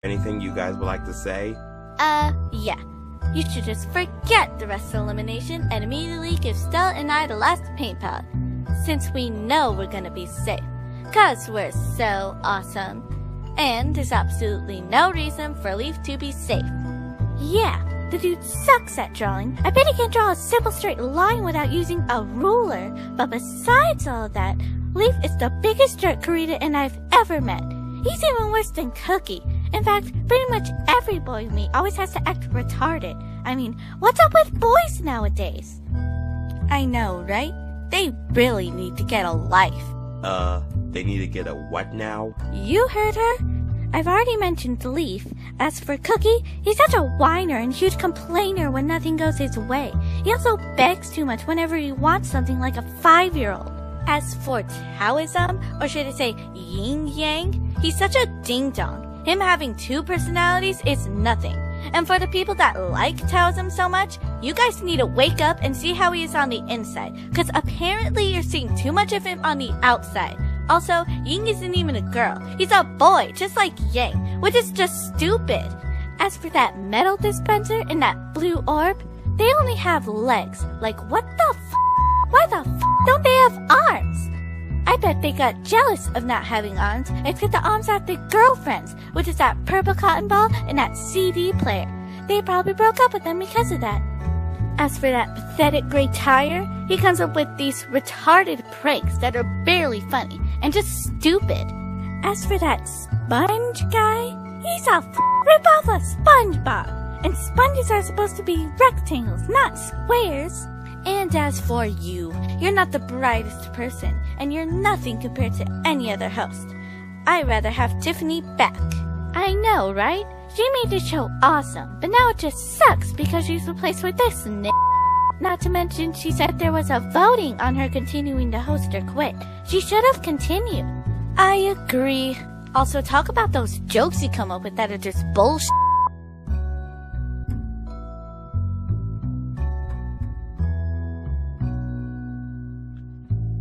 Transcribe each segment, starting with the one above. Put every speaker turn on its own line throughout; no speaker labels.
Anything you guys would like to say?
Yeah. You should just forget the rest of elimination and immediately give Stella and I the last paint palette, since we know we're gonna be safe. 'Cause we're so awesome. And there's absolutely no reason for Leaf to be safe. Yeah, the dude sucks at drawing. I bet he can draw a simple straight line without using a ruler. But besides all of that, Leaf is the biggest jerk Karita and I've ever met. He's even worse than Cookie. In fact, pretty much every boy we meet always has to act retarded. I mean, what's up with boys nowadays? I know, right? They really need to get a life.
They need to get a what now?
You heard her. I've already mentioned Leaf. As for Cookie, he's such a whiner and huge complainer when nothing goes his way. He also begs too much whenever he wants something like a 5-year-old. As for Taoism, or should I say Yin Yang, he's such a ding-dong. Him having 2 personalities is nothing. And for the people that like Taoism so much, you guys need to wake up and see how he is on the inside, because apparently you're seeing too much of him on the outside. Also, Ying isn't even a girl. He's a boy, just like Yang, which is just stupid. As for that metal dispenser and that blue orb, they only have legs. Like, what the f***? Why the f*** don't they have arms? I bet they got jealous of not having arms and took the arms out their girlfriends, which is that purple cotton ball and that CD player. They probably broke up with them because of that. As for that pathetic gray tire, he comes up with these retarded pranks that are barely funny and just stupid. As for that sponge guy, he's a rip-off of SpongeBob. And sponges are supposed to be rectangles, not squares. And as for you, you're not the brightest person, and you're nothing compared to any other host. I'd rather have Tiffany back. I know, right? She made the show awesome, but now it just sucks because she's replaced with this Not to mention, she said there was a voting on her continuing to host or quit. She should have continued. I agree. Also, talk about those jokes you come up with that are just bullshit.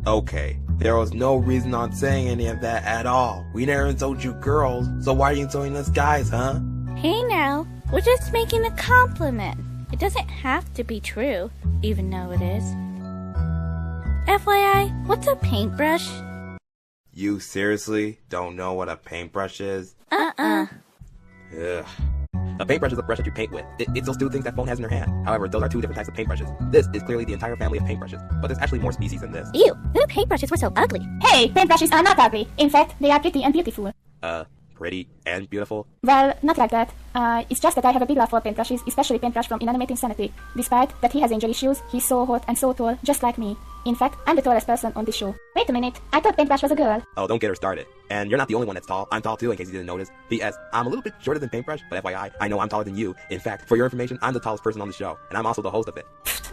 Okay, there was no reason on saying any of that at all. We never insulted you girls, so why are you insulting us guys, huh?
Hey now, we're just making a compliment. It doesn't have to be true, even though it is. FYI, what's a paintbrush?
You seriously don't know what a paintbrush is?
Ugh.
A paintbrush is a brush that you paint with. It's those 2 things that Phone has in her hand. However, those are 2 different types of paintbrushes. This is clearly the entire family of paintbrushes, but there's actually more species than this.
Ew, who knew paintbrushes were so ugly?
Hey, paintbrushes are not ugly. In fact, they are pretty and beautiful.
Pretty and beautiful?
Well, not like that. It's just that I have a big love for paintbrushes, especially paintbrush from Inanimate Insanity. Despite that he has angel issues, he's so hot and so tall, just like me. In fact, I'm the tallest person on this show. Wait a minute, I thought paintbrush was a girl.
Oh, don't get her started. And you're not the only one that's tall. I'm tall too, in case you didn't notice. P.S. I'm a little bit shorter than paintbrush, but FYI, I know I'm taller than you. In fact, for your information, I'm the tallest person on the show, and I'm also the host of it.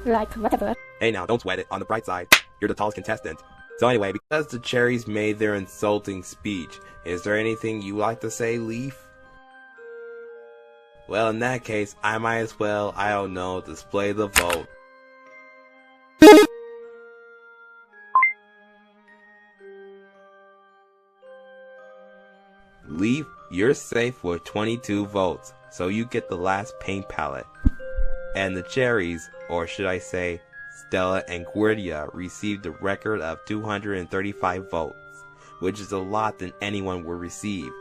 Like, whatever.
Hey now, don't sweat it. On the bright side, you're the tallest contestant. So anyway,
Because the cherries made their insulting speech, is there anything you like to say, Leaf? Well, in that case, I might as well, I don't know, display the vote. Leaf, you're safe with 22 votes, so you get the last paint palette. And the cherries, or should I say, Stella and Guardia, received a record of 235 votes, which is a lot than anyone will receive.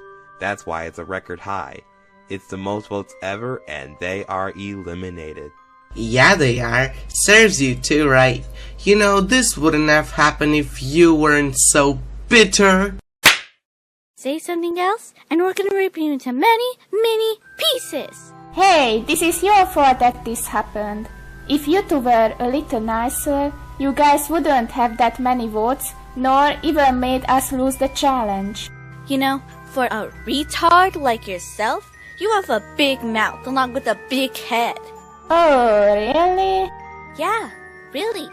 That's why it's a record high. It's the most votes ever, and they are eliminated.
Yeah, they are. Serves you too, right? You know, this wouldn't have happened if you weren't so bitter.
Say something else, and we're gonna rip you into many, many pieces.
Hey, this is your fault that this happened. If you 2 were a little nicer, you guys wouldn't have that many votes, nor even made us lose the challenge.
You know, for a retard like yourself, you have a big mouth along with a big head.
Oh, really?
Yeah, really.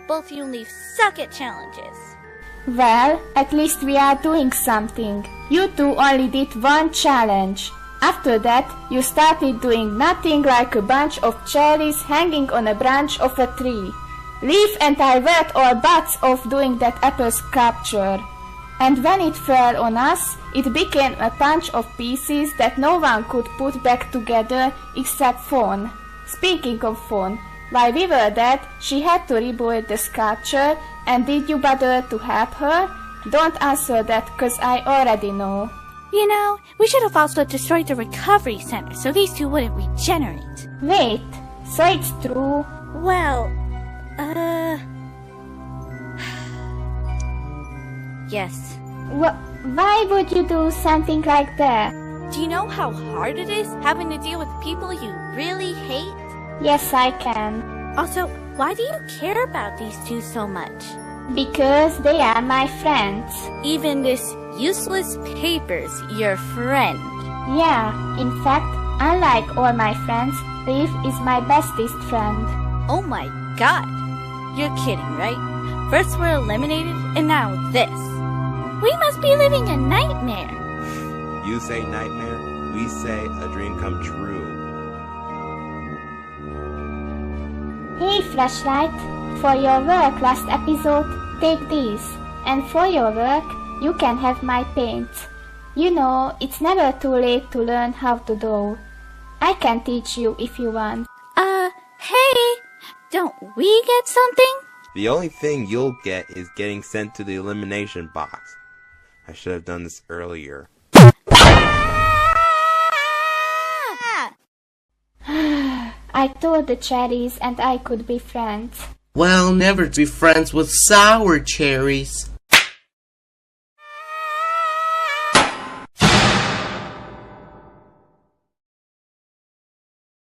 Both you and Leaf suck at challenges.
Well, at least we are doing something. You 2 only did 1 challenge. After that, you started doing nothing like a bunch of cherries hanging on a branch of a tree. Leaf and I weren't all butts off doing that apple sculpture. And when it fell on us, it became a bunch of pieces that no one could put back together except Fawn. Speaking of Fawn, while we were dead, she had to rebuild the sculpture, and did you bother to help her? Don't answer that, 'cause I already know.
You know, we should have also destroyed the recovery center so these two wouldn't regenerate.
Wait, so it's true?
Well, yes.
Why would you do something like that?
Do you know how hard it is having to deal with people you really hate?
Yes, I can.
Also, why do you care about these two so much?
Because they are my friends.
Even this useless paper's your friend.
Yeah, in fact, unlike all my friends, Leaf is my bestest friend.
Oh my god. You're kidding, right? First we're eliminated, and now this. We must be living a nightmare.
You say nightmare, we say a dream come true.
Hey Flashlight, for your work last episode, take these. And for your work, you can have my paint. You know, it's never too late to learn how to draw. I can teach you if you want.
Hey! Don't we get something?
The only thing you'll get is getting sent to the elimination box. I should have done this earlier.
I told the cherries and I could be friends.
Well, never be friends with sour cherries.